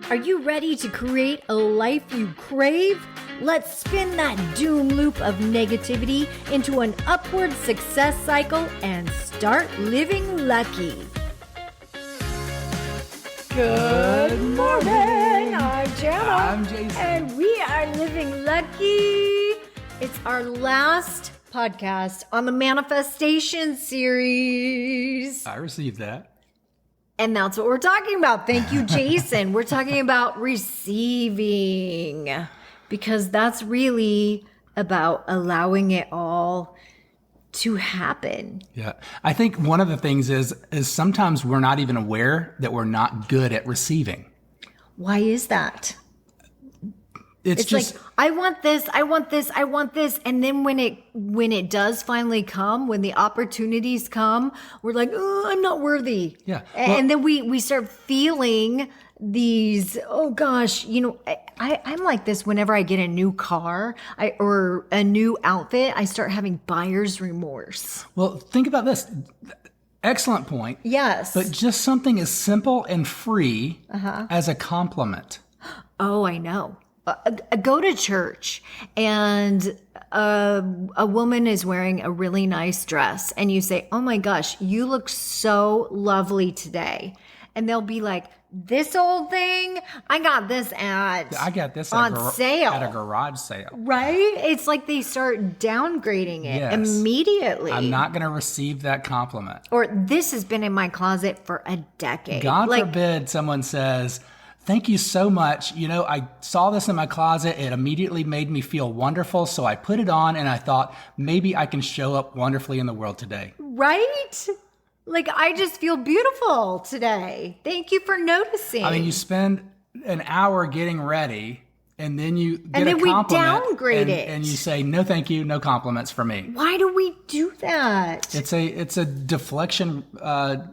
Are you ready to create a life you crave? Let's spin that doom loop of negativity into an upward success cycle and start living lucky. Good morning. I'm Jana. I'm Jason. And we are living lucky. It's our last podcast on the manifestation series. I received that. And that's what we're talking about. Thank you, Jason. We're talking about receiving because that's really about allowing it all to happen. Yeah. I think one of the things is sometimes we're not even aware that we're not good at receiving. Why is that? It's just like, I want this, I want this, I want this. And then when it does finally come, when the opportunities come, we're like, oh, I'm not worthy. Yeah. And then we start feeling these, oh gosh, I'm like this whenever I get a new car or a new outfit, I start having buyer's remorse. Well, think about this. Excellent point. Yes. But just something as simple and free as a compliment. Oh, I know. Go to church and a woman is wearing a really nice dress and you say, oh my gosh, you look so lovely today. And they'll be like, this old thing, I got this on sale at a garage sale. Right? It's like they start downgrading it immediately. I'm not going to receive that compliment. Or this has been in my closet for a decade. God forbid someone says, thank you so much. I saw this in my closet. It immediately made me feel wonderful. So I put it on and I thought maybe I can show up wonderfully in the world today. Right? Like, I just feel beautiful today. Thank you for noticing. I mean, you spend an hour getting ready and then you get a compliment. And then we downgrade it. And you say, no, thank you. No compliments for me. Why do we do that? It's a deflection. I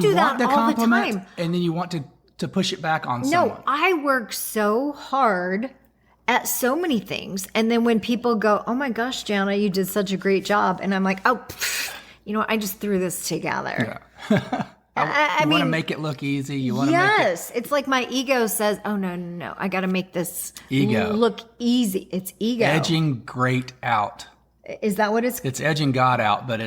do that all the time. And then you want to push it back on someone. No, I work so hard at so many things. And then when people go, oh my gosh, Jana, you did such a great job. And I'm like, oh, I just threw this together. Yeah. I want to make it look easy. You want to make it. It's like my ego says, oh, no. I got to make this look easy. It's ego. Edging great out. Is that what it's? It's edging God out, but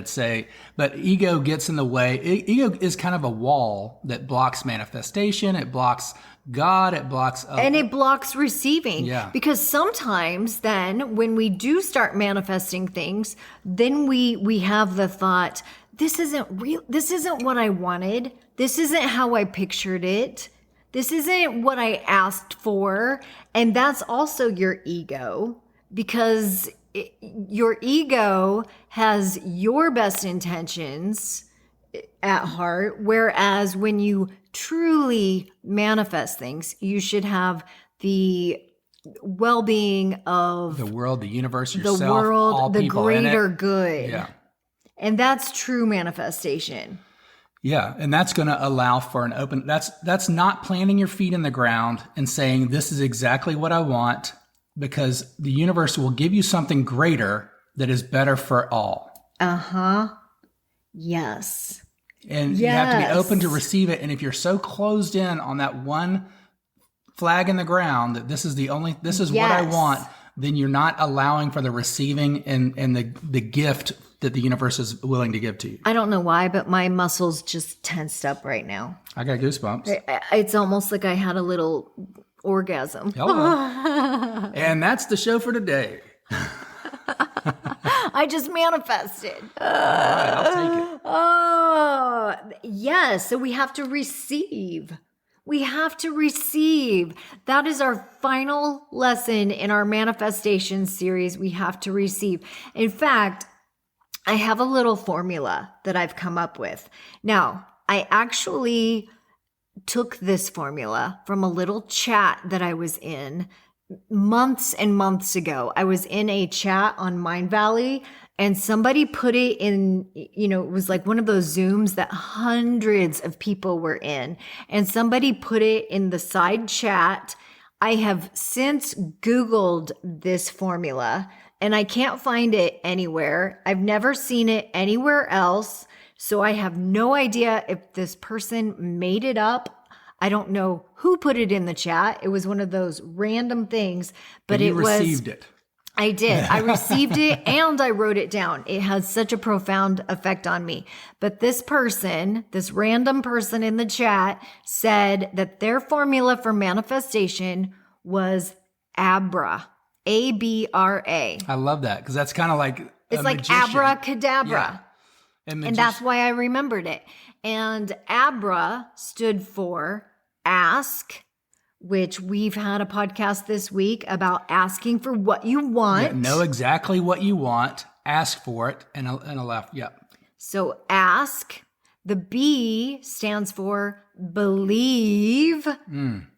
but ego gets in the way. Ego is kind of a wall that blocks manifestation. It blocks God. It blocks. And it blocks receiving. Yeah. Because sometimes then when we do start manifesting things, then we have the thought, this isn't real. This isn't what I wanted. This isn't how I pictured it. This isn't what I asked for. And that's also your ego because your ego has your best intentions at heart, whereas when you truly manifest things, you should have the well-being of the world, the universe, yourself, the world, all the people greater in it. good. Yeah. And that's true manifestation. Yeah, and that's going to allow for an open. That's not planting your feet in the ground and saying this is exactly what I want. Because the universe will give you something greater that is better for all. Yes. And you have to be open to receive it. And if you're so closed in on that one flag in the ground that this is what I want, then you're not allowing for the receiving and the gift that the universe is willing to give to you. I don't know why, but my muscles just tensed up right now. I got goosebumps. It's almost like I had a little orgasm. And that's the show for today. I just manifested. All right, I'll take it. Oh, yes. So we have to receive. We have to receive. That is our final lesson in our manifestation series. We have to receive. In fact, I have a little formula that I've come up with. Now, I actually took this formula from a little chat that I was in months and months ago. I was in a chat on Mind Valley and somebody put it in, it was like one of those Zooms that hundreds of people were in. And somebody put it in the side chat. I have since Googled this formula and I can't find it anywhere. I've never seen it anywhere else. So I have no idea if this person made it up. I don't know who put it in the chat. It was one of those random things, but you received it. I did. I received it and I wrote it down. It has such a profound effect on me. But this random person in the chat said that their formula for manifestation was ABRA, ABRA. I love that because that's kind of like it's like magician. abracadabra. Yeah. And that's why I remembered it. And ABRA stood for ask, which we've had a podcast this week about asking for what you want. Yeah, know exactly what you want, ask for it, and a left. Yep. So ask. The B stands for believe,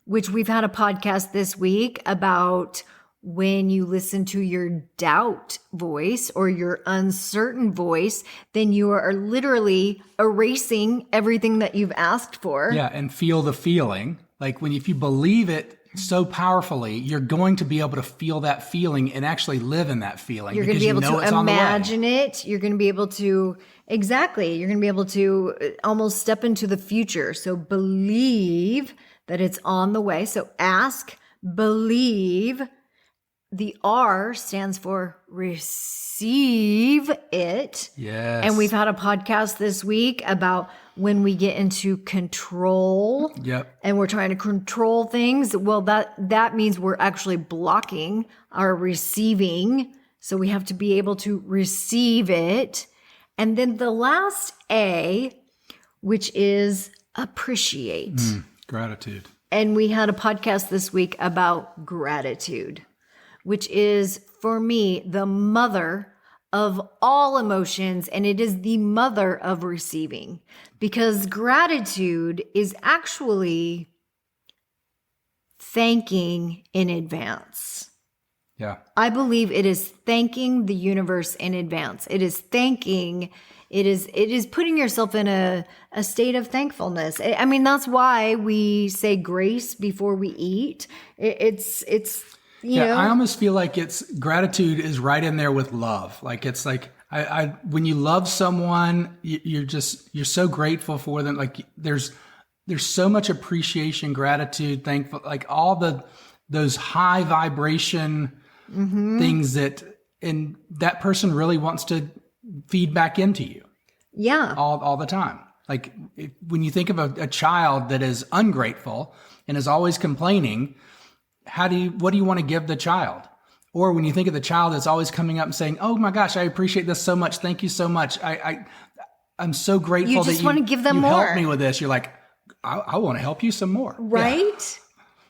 which we've had a podcast this week about when you listen to your doubt voice or your uncertain voice, then you are literally erasing everything that you've asked for. Yeah, and feel the feeling. Like if you believe it so powerfully, you're going to be able to feel that feeling and actually live in that feeling. You're going to be able to imagine it. You're going to be able to, exactly, you're going to be able to almost step into the future. So believe that it's on the way. So ask, believe. The R stands for receive it. Yes. And we've had a podcast this week about when we get into control. Yep. And we're trying to control things. Well, that means we're actually blocking our receiving. So we have to be able to receive it. And then the last A, which is appreciate. Gratitude. And we had a podcast this week about gratitude, which is, for me, the mother of all emotions, and it is the mother of receiving, because gratitude is actually thanking in advance. Yeah. I believe it is thanking the universe in advance. It is putting yourself in a state of thankfulness. I mean, that's why we say grace before we eat. It's you know? I almost feel like gratitude is right in there with love. Like it's like when you love someone, you're so grateful for them. Like there's so much appreciation, gratitude, thankful, like all those high vibration things and that person really wants to feed back into you. Yeah. All the time. Like when you think of a child that is ungrateful and is always complaining, what do you want to give the child? Or when you think of the child that's always coming up and saying, "Oh my gosh, I appreciate this so much. Thank you so much. I'm so grateful you just want to give them more. Helped me with this." You're like, I want to help you some more. Right?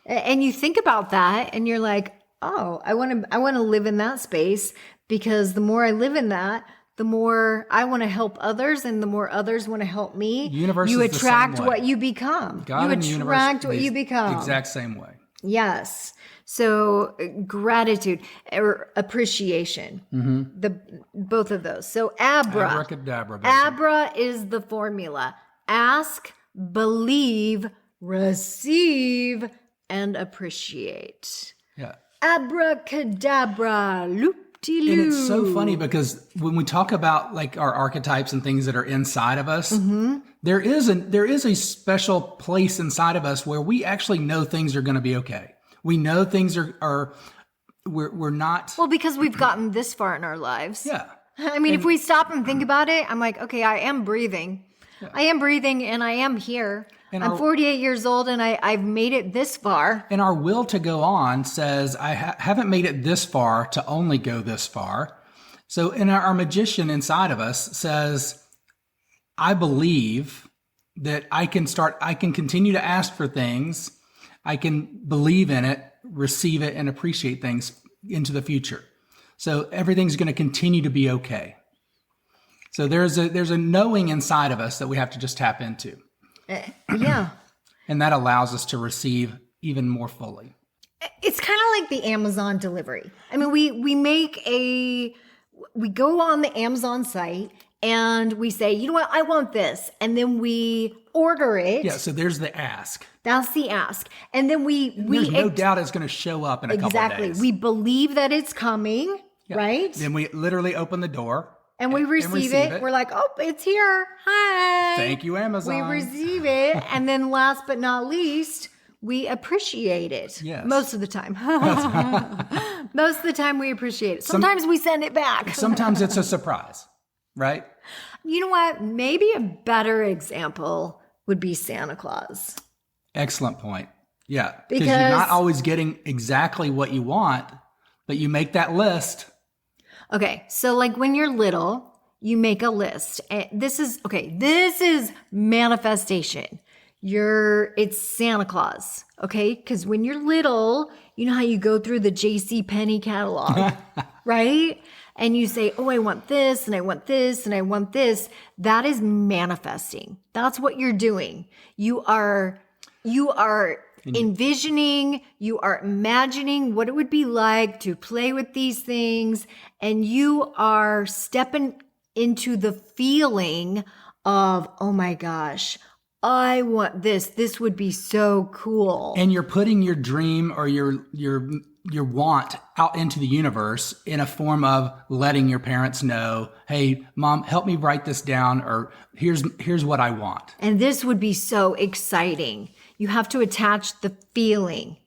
Yeah. And you think about that and you're like, "Oh, I want to live in that space, because the more I live in that, the more I want to help others, and the more others want to help me." Universe you is attract the same way. what you become. God you attract what you become. Exact same way. Yes. So gratitude or appreciation, both of those. So ABRA. Abracadabra. ABRA is the formula. Ask, believe, receive, and appreciate. Yeah. Abracadabra, loop-de-loo. And it's so funny because when we talk about like our archetypes and things that are inside of us, there is a special place inside of us where we actually know things are going to be okay. We know things we're not. Well, because we've gotten this far in our lives. Yeah. I mean, if we stop and think about it, I'm like, okay, I am breathing. Yeah. I am breathing and I am here. And I'm 48 years old and I've made it this far. And our will to go on says, I haven't made it this far to only go this far. So our magician inside of us says, I believe that I can continue to ask for things. I can believe in it, receive it, and appreciate things into the future. So everything's going to continue to be okay. So there's a knowing inside of us that we have to just tap into. Yeah. And that allows us to receive even more fully. It's kind of like the Amazon delivery. I mean, we go on the Amazon site and we say, you know what, I want this. And then we order it. Yeah, so there's the ask. That's the ask. And then there's no doubt it's going to show up in a couple of days. Exactly. We believe that it's coming, right? Then we literally open the door And we receive it. We're like, oh, it's here. Hi. Thank you, Amazon. We receive it. And then last but not least, we appreciate it. Yes. Most of the time. Most of the time we appreciate it. Sometimes we send it back. Sometimes it's a surprise, right? You know what? Maybe a better example would be Santa Claus. Excellent point. Yeah. Because you're not always getting exactly what you want, but you make that list. Okay. So like when you're little, you make a list. And this is manifestation. It's Santa Claus. Okay. Because when you're little, you know how you go through the J.C. Penney catalog, right? And you say, oh, I want this and I want this and I want this. That is manifesting. That's what you're doing. You are envisioning, you are imagining what it would be like to play with these things. And you are stepping into the feeling of, oh my gosh, I want this. This would be so cool. And you're putting your dream or your want out into the universe in a form of letting your parents know, hey, Mom, help me write this down, or here's what I want. And this would be so exciting. You have to attach the feeling.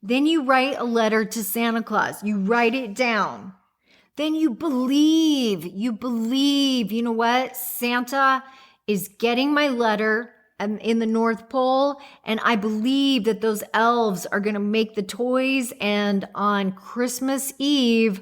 Then you write a letter to Santa Claus. You write it down. Then you believe, you know what? Santa is getting my letter in the North Pole, and I believe that those elves are going to make the toys, and on Christmas Eve,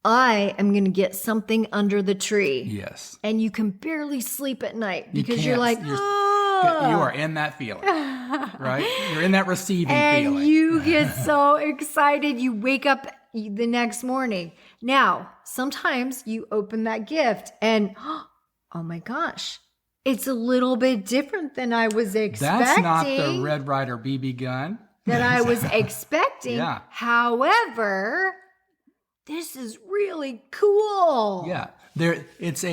I am going to get something under the tree. Yes. And you can barely sleep at night because you're like, you are in that feeling, right? You're in that receiving feeling. And you get so excited. You wake up the next morning. Now, sometimes you open that gift and, oh my gosh, it's a little bit different than I was expecting. That's not the Red Ryder BB gun that I was expecting. Yeah. However, this is really cool. Yeah. It's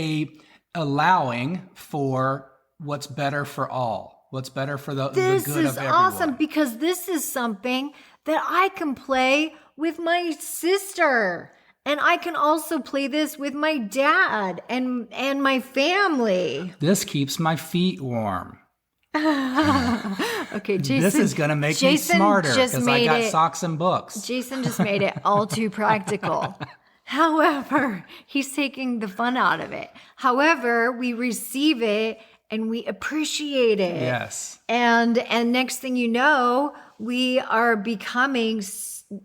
allowing for what's better for all. What's better for the good of everyone. This is awesome because this is something that I can play with my sister. And I can also play this with my dad and my family. This keeps my feet warm. Okay, Jason. This is going to make me smarter because I got socks and books. Jason just made it all too practical. However, he's taking the fun out of it. However, we receive it and we appreciate it. Yes. And next thing you know, we are becoming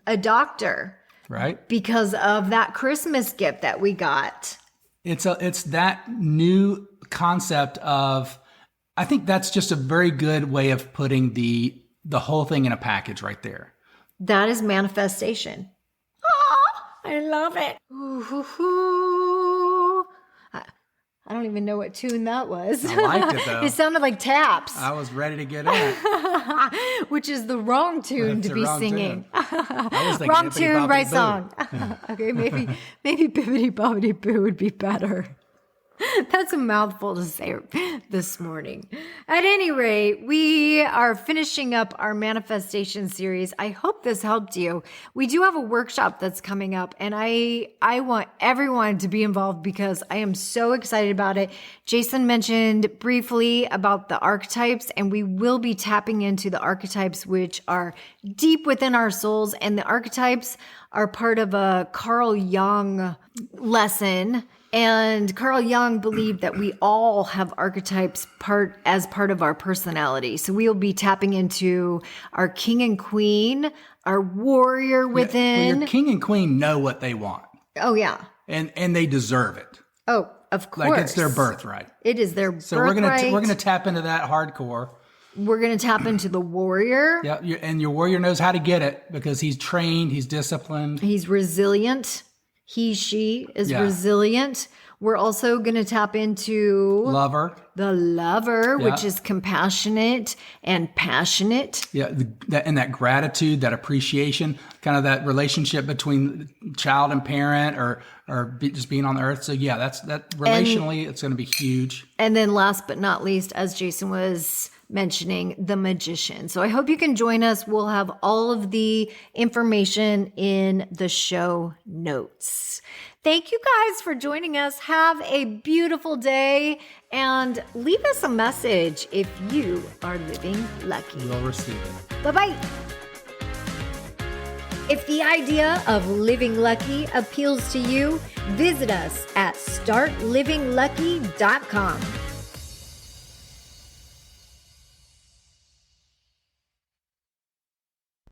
a doctor. Right. Because of that Christmas gift that we got. It's that new concept of, I think that's just a very good way of putting the whole thing in a package right there. That is manifestation. Oh, I love it. Ooh. I don't even know what tune that was. I liked it though. It sounded like taps. I was ready to get in it. Which is the wrong tune to be singing. Wrong tune, right song. Okay, maybe Bibbidi Bobbidi Boo would be better. That's a mouthful to say this morning. At any rate, we are finishing up our manifestation series. I hope this helped you. We do have a workshop that's coming up, and I want everyone to be involved because I am so excited about it. Jason mentioned briefly about the archetypes, and we will be tapping into the archetypes which are deep within our souls, and the archetypes are part of a Carl Jung lesson. And Carl Jung believed that we all have archetypes as part of our personality. So we will be tapping into our king and queen, our warrior within. Well, your king and queen know what they want. Oh, yeah. And they deserve it. Oh, of course. Like it's their birthright. It is their birthright. So we're gonna tap into that hardcore. We're going to tap into the warrior. Yeah, and your warrior knows how to get it because he's trained, he's disciplined. He's resilient. She is resilient. We're also going to tap into the lover, which is compassionate and passionate. Yeah, that gratitude, that appreciation, kind of that relationship between child and parent, or just being on the earth. So yeah, that relationally, it's going to be huge. And then last but not least, as Jason was mentioning the magician. So I hope you can join us. We'll have all of the information in the show notes. Thank you guys for joining us. Have a beautiful day and leave us a message if you are living lucky. We'll receive it. Bye-bye. If the idea of living lucky appeals to you, visit us at startlivinglucky.com.